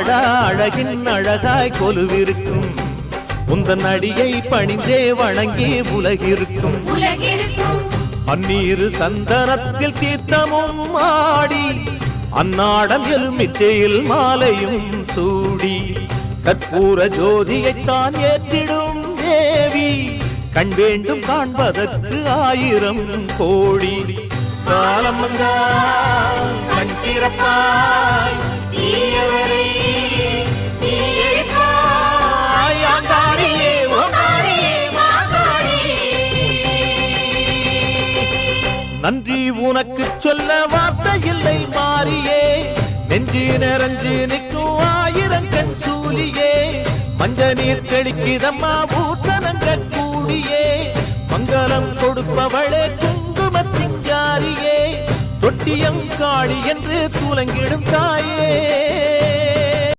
அடடா அழகின் அழகாய் கொலுவிருக்கும் உந்தன் அடியை பணிந்தே வணங்கி உலகிருக்கும் பன்னீரு சந்தனத்தில் தீர்த்தமும் ஆடி அன்னாடம் எலுமிச்சையில் மாலையும் சூடி கற்பூர ஜோதியைத்தான் ஏற்றிடும் தேவி கண் வேண்டும் காண்பதற்கு 1000 கோடி காலம் வந்தால் கண் திறப்பாய் தீயவரை நீ எரிப்பாய் ஆங்காரியே ஓங்காரியே மாங்காரியே நன்றி உனக்கு சொல்ல வார்த்தை இல்லை மாறியே நெஞ்சு நிறைஞ்சு நிற்கும் 1000 கண் சூலியே மஞ்ச நீர் தெளிக்கிதம்மா பூத்தனங்க கூடியே மங்களம் கொடுப்பவளே குங்குமத்தின் ஜாரியே தொட்டியம் காளி என்று துலங்கிடும் தாயே